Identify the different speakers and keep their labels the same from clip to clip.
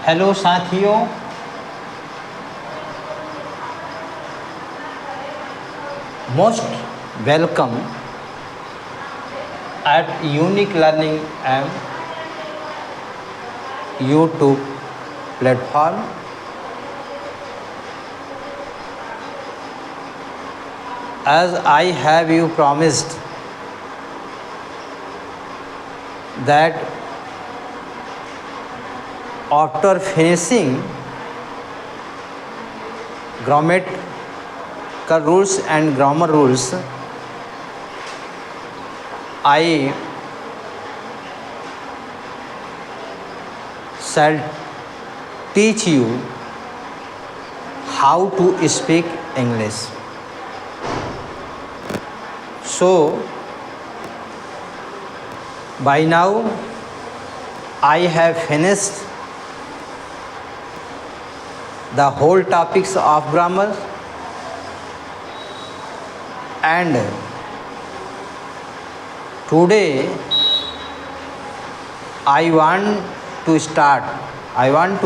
Speaker 1: Hello साथियों, most welcome at Unique Learning and YouTube platform. As I have you promised that after finishing grammatical rules and grammar rules, I shall teach you how to speak English. So, by now I have finished the whole topics of grammar, and today I want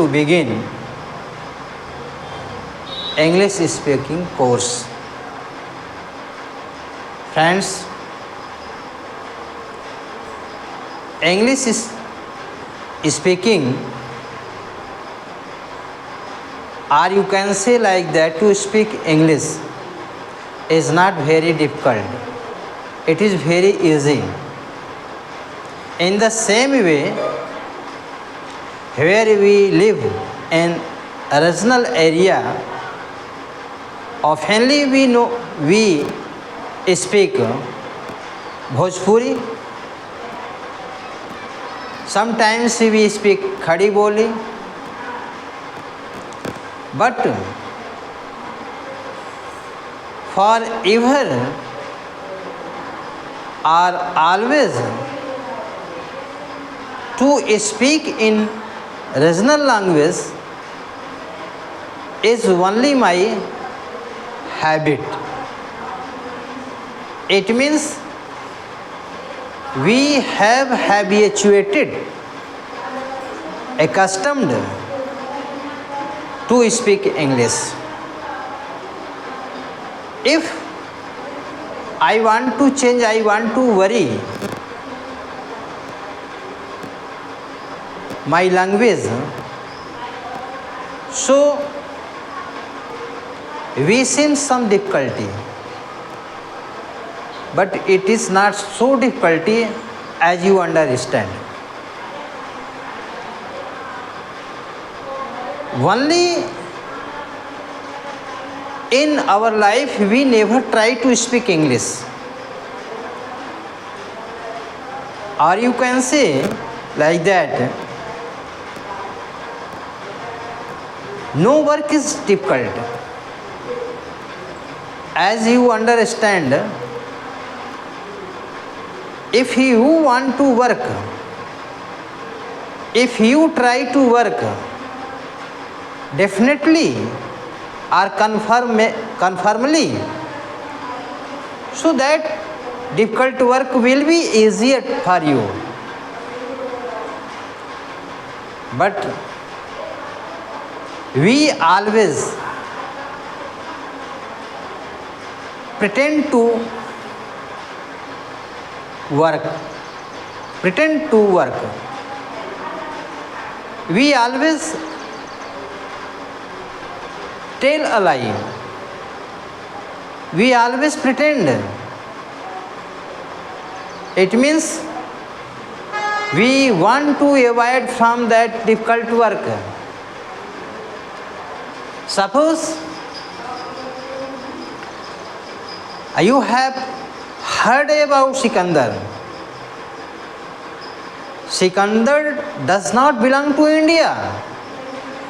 Speaker 1: to begin English speaking course. Friends, English is speaking, or you can say like that, to speak English is not very difficult. It is very easy. In the same way, where we live in a regional area, oftenly we speak Bhojpuri. Sometimes we speak Khadi Boli, but forever or always to speak in regional language is only my habit. It means we have habituated, accustomed to speak English. If I want to change, I want to vary my language, so we see some difficulty, but it is not so difficulty as you understand. Only in our life we never try to speak English, or you can say like that, no work is difficult. As you understand, if you want to work, if you try to work, definitely or confirmly, so that difficult work will be easier for you. But we always pretend to work. We always tell a lie. We always pretend. It means we want to avoid from that difficult work. Suppose you have heard about Sikandar. Sikandar does not belong to India.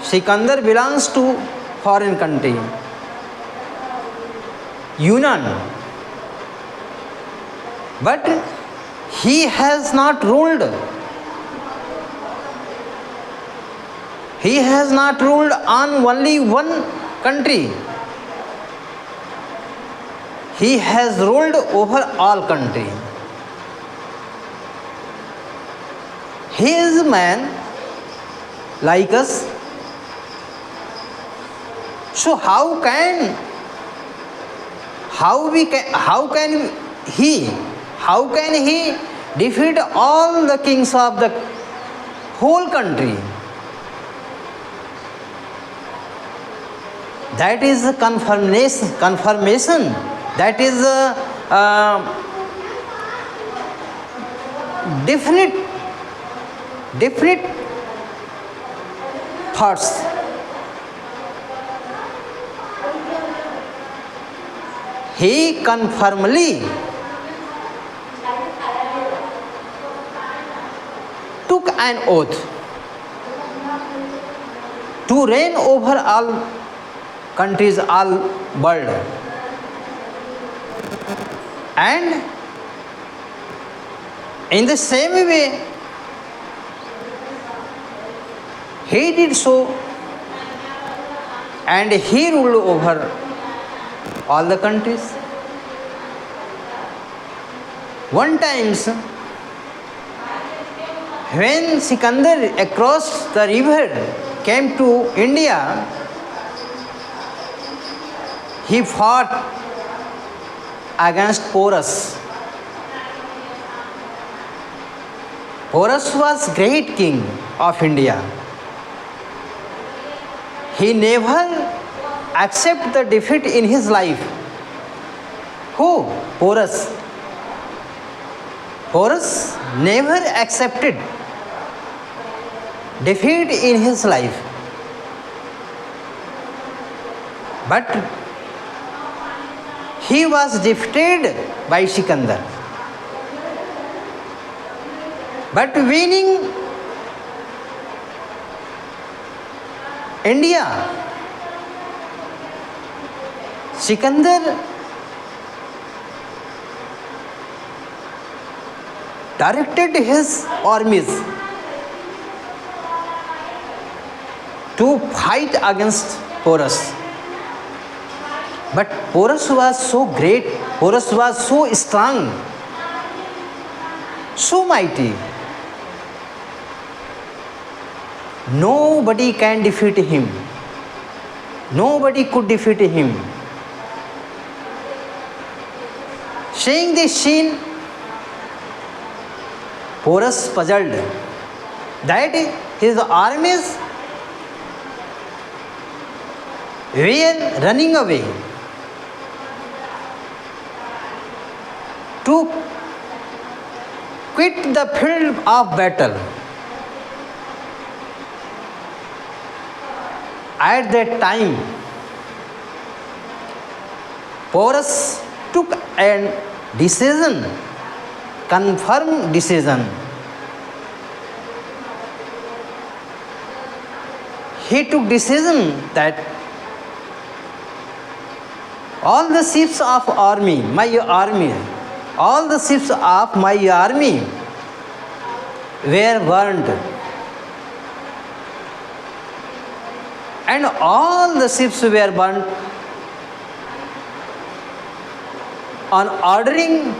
Speaker 1: Sikandar belongs to foreign country, Yunnan. But he has not ruled. He has not ruled on only one country. He has ruled over all country. He is a man like us, So how can he defeat all the kings of the whole country? That is the confirmation. That is the definite thoughts. He confirmly took an oath to reign over all countries, all world. And in the same way, he did so, and he ruled over all the countries. One times, when Sikandar across the river came to India, he fought against Porus. Porus was great king of India. He never accepted the defeat in his life. Who? Porus. Porus never accepted defeat in his life. But he was defeated by Sikandar. But winning India, Sikandar directed his armies to fight against Porus. But Porus was so great, Porus was so strong, so mighty. Nobody can defeat him. Nobody could defeat him. Seeing this scene, Porus puzzled that his armies were running away to quit the field of battle. At that time, Porus took a decision, confirmed decision. He took decision that all the ships of army, all the ships of my army were burned. And all the ships were burnt on ordering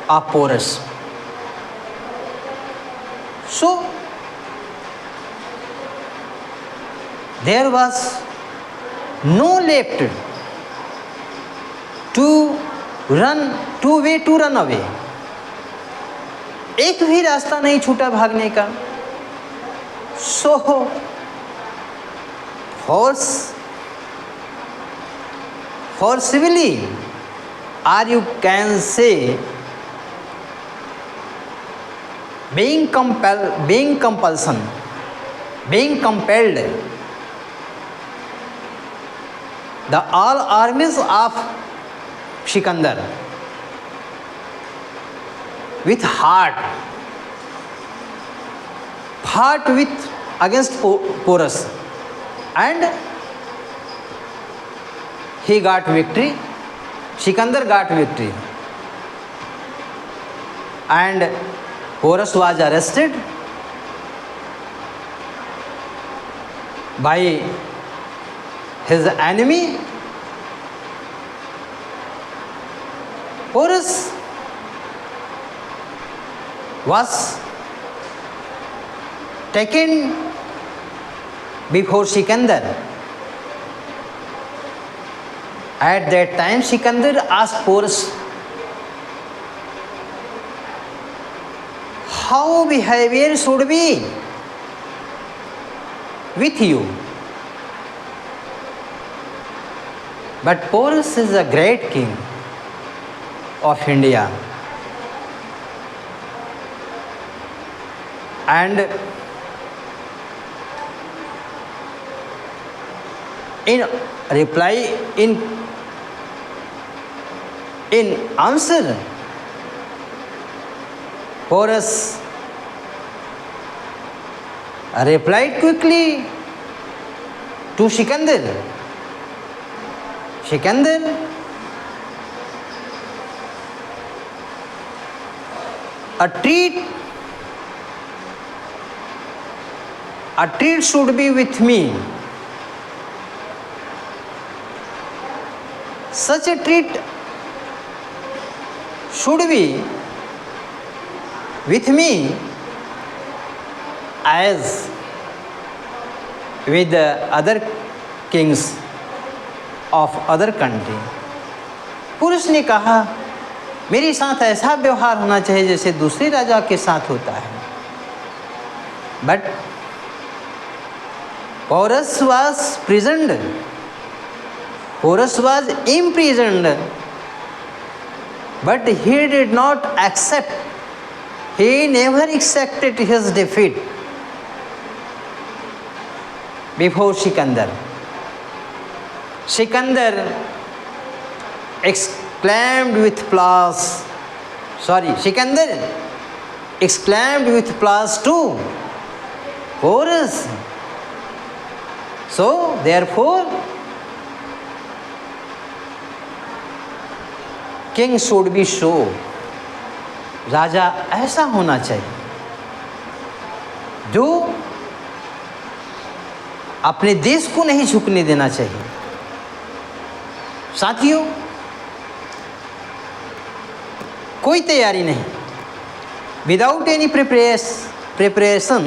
Speaker 1: of Porus. So, there was no left to run away. एक भी रास्ता नहीं छूटा भागने का. So, forcibly, or you can say being compelled, the all armies of Sikandar with heart fought with against Porus, and he got victory. Sikandar got victory, and Porus was arrested by his enemy. Porus was taken before Sikandar, At that time, Sikandar asked Porus, how behavior should be with you? But Porus is a great king of India, and in reply, in answer, Porus replied quickly to Sikandar, Sikandar, a treat should be with me. Such a treat should be with me as with the other kings of other country. पुरुष ने कहा, मेरे साथ ऐसा व्यवहार होना चाहिए जैसे दूसरे राजा के साथ होता है. But Porus was prisoned. Porus was imprisoned, but he did not accept. He never accepted his defeat before Sikandar. Sikandar exclaimed with applause. Sikandar exclaimed with applause to Porus. So, therefore, king should be so. राजा ऐसा होना चाहिए जो अपने देश को नहीं झुकने देना चाहिए. साथियों, कोई तैयारी नहीं, without any preparation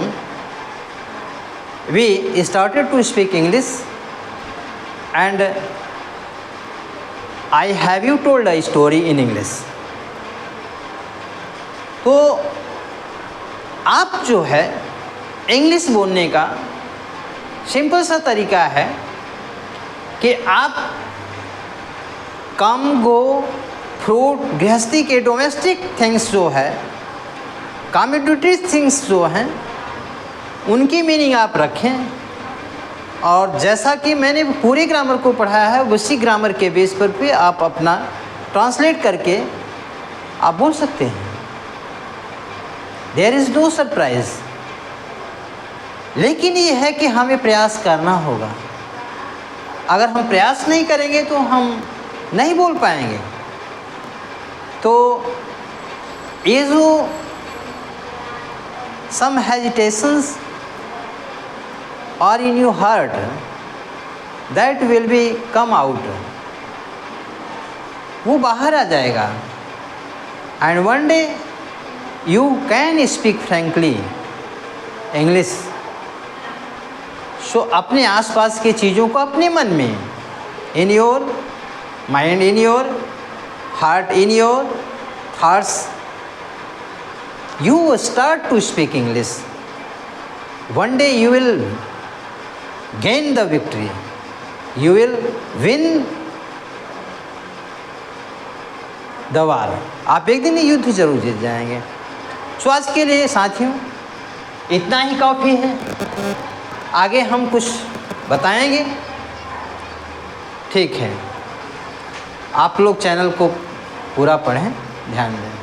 Speaker 1: we started to speak English, and I have you told a story in English. तो आप जो है इंग्लिश बोलने का सिंपल सा तरीका है कि आप कम, गो, फ्रूट, गृहस्थी के डोमेस्टिक थिंग्स जो है, कम्युनिटी थिंग्स जो हैं, उनकी मीनिंग आप रखें, और जैसा कि मैंने पूरे ग्रामर को पढ़ाया है उसी ग्रामर के बेस पर भी आप अपना ट्रांसलेट करके आप बोल सकते हैं. There is no surprise. लेकिन ये है कि हमें प्रयास करना होगा. अगर हम प्रयास नहीं करेंगे तो हम नहीं बोल पाएंगे. तो ये जो some hesitations are in your heart, that will be come out, वो बाहर आ जाएगा. And one day you can speak frankly English. So अपने आसपास की चीज़ों को अपने मन में, in your mind, in your heart, in your thoughts, you start to speak English. One day you will gain the victory. You will win the war. आप एक दिन युद्ध जरूर जीत जाएंगे. सो आज के लिए साथियों इतना ही काफ़ी है. आगे हम कुछ बताएंगे. ठीक है, आप लोग चैनल को पूरा पढ़ें, ध्यान दें.